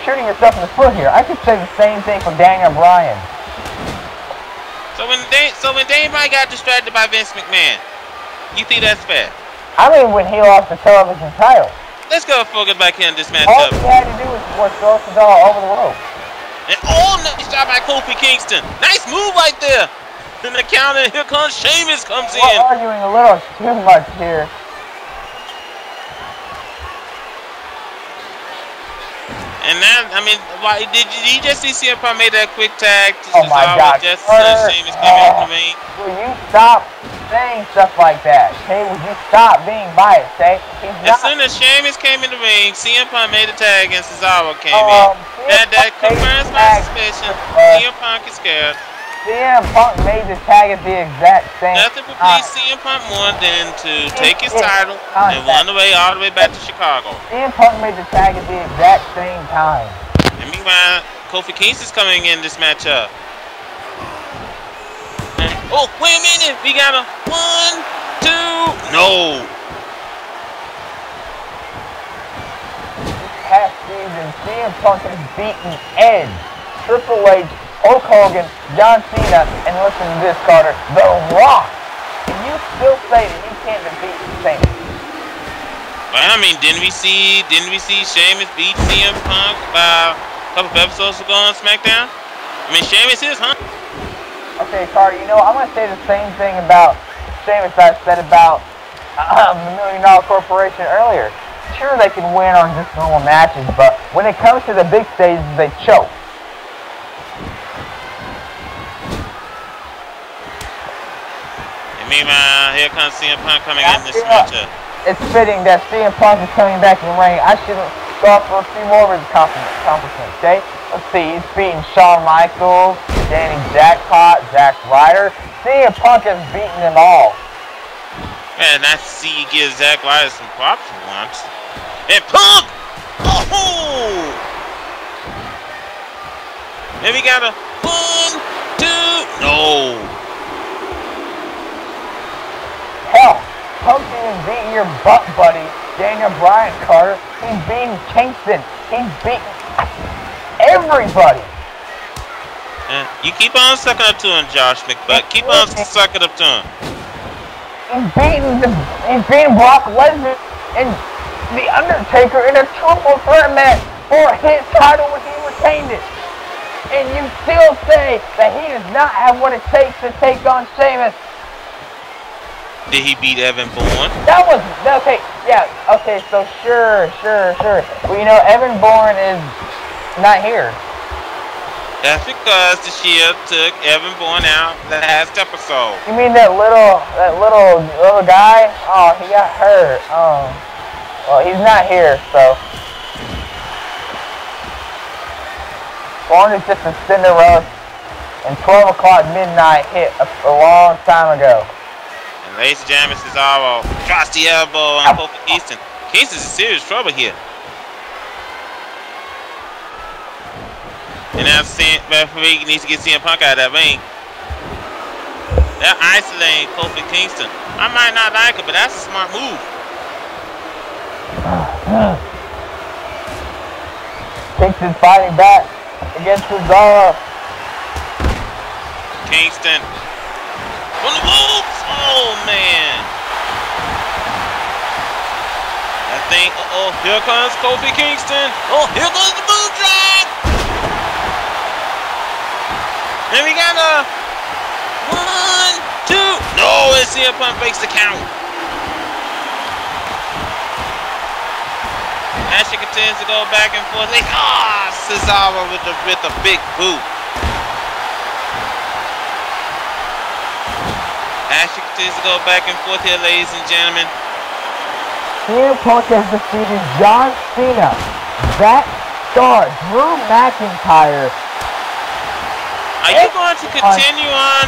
shooting yourself in the foot here. I could say the same thing for Daniel Bryan. So when Daniel Bryan got distracted by Vince McMahon, you think that's fair? I mean, when he lost the television title. Let's go focus back here in this matchup. All he had to do was throw Cesaro over the rope. And nice shot by Kofi Kingston. Nice move right there. In the counter, here comes Sheamus comes in. We're arguing a little too much here. And now, I mean, why did you just see CM Punk made that quick tag to oh my God. Just Sheamus came in for me? Will you stop saying stuff like that? Okay, would you stop being biased? Okay, as soon as Sheamus came in the ring, CM Punk made a tag and Cesaro came in. That confirms my suspicion. CM Punk is scared. CM Punk made the tag at the exact same time. Nothing would please CM Punk more than to take his title and run away all the way back to Chicago. CM Punk made the tag at the exact same time. And meanwhile, Kofi Kingston's coming in this matchup. Oh, wait a minute! We got a 1, 2, no! This past season, CM Punk has beaten Edge, Triple H, Hulk Hogan, John Cena, and listen to this, Carter, The Rock. And you still say that he can't defeat Sheamus? Well, I mean, didn't we see Sheamus beat CM Punk about a couple of episodes ago on Smackdown? I mean, Sheamus is, huh? Okay, Carter, you know, I'm going to say the same thing about Sheamus I said about the $1 Million Corporation earlier. Sure, they can win on just normal matches, but when it comes to the big stages, they choke. Meanwhile, here comes CM Punk coming in this matchup. It's fitting that CM Punk is coming back in the ring. I should go for a few more of his accomplishments, okay? Let's see, he's beaten Shawn Michaels, Danny Jackpot, Zack Ryder. CM Punk has beaten them all. Man, nice to see you give Zack Ryder some props for once. And Punk! Oh! Then we got a 1, 2, no! Hell, Punk's even beating your butt buddy, Daniel Bryan, Carter. He's beating Kingston. He's beating everybody. You keep on sucking up to him, Josh McButt. Keep on sucking up to him. He's beating Brock Lesnar and The Undertaker in a triple threat match for his title when he retained it. And you still say that he does not have what it takes to take on Sheamus. Did he beat Evan Bourne? That was, okay, yeah, okay, so sure. Well, you know, Evan Bourne is not here. That's because the Shield took Evan Bourne out last episode. You mean that little guy? Oh, he got hurt. Oh, well, he's not here, so. Bourne is just a Cinderella and 12 o'clock midnight hit a long time ago. Ladies and gentlemen, Cesaro drops the elbow on Kofi Kingston. Kingston's in serious trouble here. And now referee needs to get CM Punk out of that ring. They're isolating Kofi Kingston. I might not like it, but that's a smart move. Kingston fighting back against Cesaro. Kingston. On the ropes! Oh, man. I think, here comes Kofi Kingston. Oh, here goes the boom drop! And we got a 1, 2. No, and CM Punk breaks the count. As she continues to go back and forth, Cesaro with a big boot. tactics go back and forth here, ladies and gentlemen. CM Punk has defeated John Cena, Zack Star, Drew McIntyre. Are you going to continue on?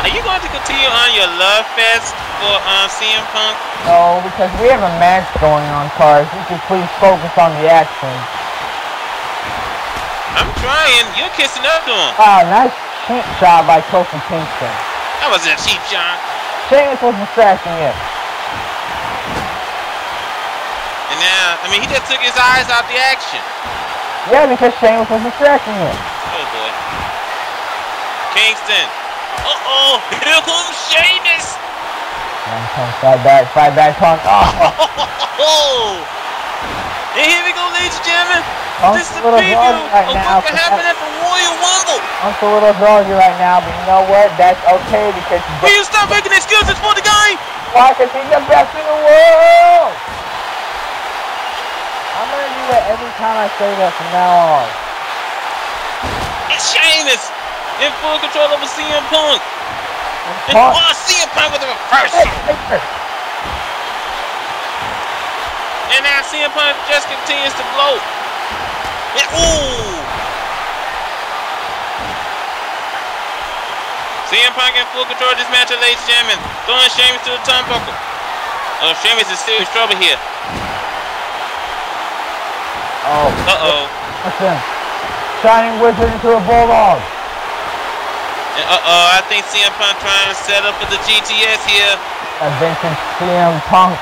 Are you going to continue on your love fest for CM Punk? No, because we have a match going on, Cars. You should please focus on the action. I'm trying. You're kissing up to him. Wow, nice cheap shot by Kofi Kingston. That wasn't a cheap shot. Sheamus was distracting it. And now, I mean, he just took his eyes out the action. Yeah, because Sheamus was distracting it. Oh boy. Kingston. Uh-oh, here comes Sheamus. Fight back, Punk. Oh. And here we go, ladies and gentlemen. This is the preview of what can happen at the Royal Rumble. I'm a little groggy right now, but you know what? That's okay because... Will you stop making excuses for the guy? Why? Because he's the best in the world. I'm going to do that every time I say that from now on. It's Sheamus in full control over CM Punk. CM Punk with the reversal. And now CM Punk just continues to blow. Ooh! CM Punk in full control of this match, ladies and gentlemen. Throwing Sheamus to the turnbuckle. Oh, Sheamus is in serious trouble here. Oh. Uh-oh. Listen. Shining Wizard into a Bulldog. Uh-oh, I think CM Punk trying to set up for the GTS here. A vintage CM Punk.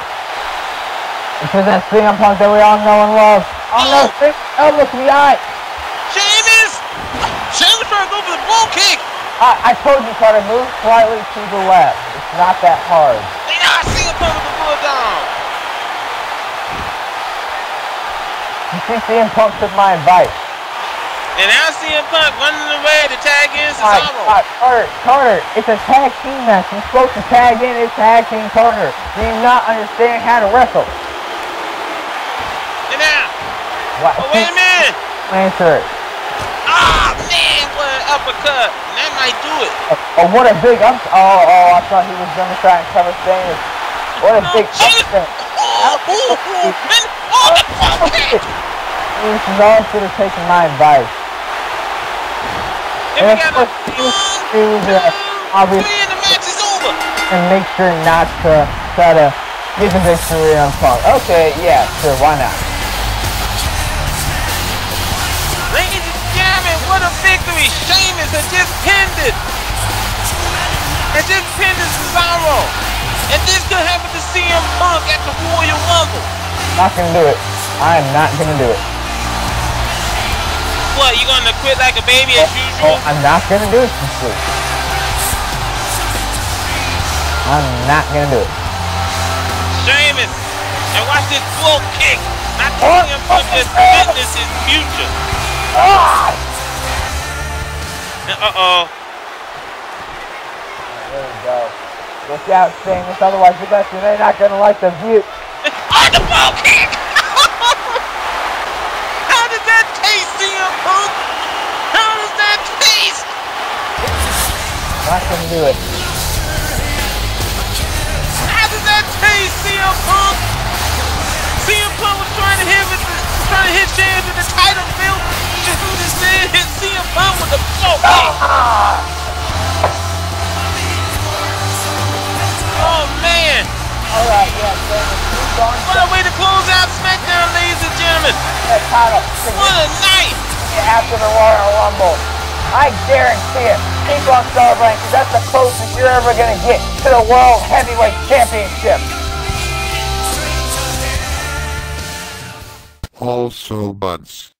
This is that CM Punk that we all know and love. Oh no, elbow to the eye. Sheamus! Sheamus trying to go for the bull kick. I told you, Carter, move slightly to the left. It's not that hard. They not CM Punk with the bulldog. You see, CM Punk took my advice. And now CM Punk running away to tag in Cesaro. Carter, it's a tag team match. You're supposed to tag in his tag team partner. Do you not understand how to wrestle? And now. What? Oh, wait a minute. Answer it. Ah, man, what an uppercut. And that might do it. Oh, what a big up. Oh, I thought he was going to try and cover Sheamus. What a big uppercut. The bull kick. This is all should have taken my advice. And we got obviously, and the match is over. And make sure not to try to get the victory on Punk. Okay, yeah, sure, why not? Ladies and gentlemen, what a victory! Sheamus has just pinned it. Has just pinned Cesaro. And this could happen to CM Punk at the Royal Rumble. Not gonna do it. I am not gonna do it. What, you gonna quit like a baby as usual? I'm not gonna do it this week. I'm not gonna do it. Sheamus, and watch this blow kick. Not telling him Punk is fitness his future. Uh-oh. There we go. Look out, Sheamus, otherwise they're not gonna like the view. Oh, the blow kick! How does that taste, CM Punk? How does that taste? Not gonna do it. How does that taste, CM Punk? CM Punk was trying to hit Sheamus with the title belt. Instead, hit CM Punk with the blow kick. Oh man! Alright, yeah, Sheamus, what a way to close out Smackdown, ladies and gentlemen! What a night! After the Royal Rumble. I guarantee it. Keep on celebrating because that's the closest you're ever going to get to the World Heavyweight Championship. Also buds.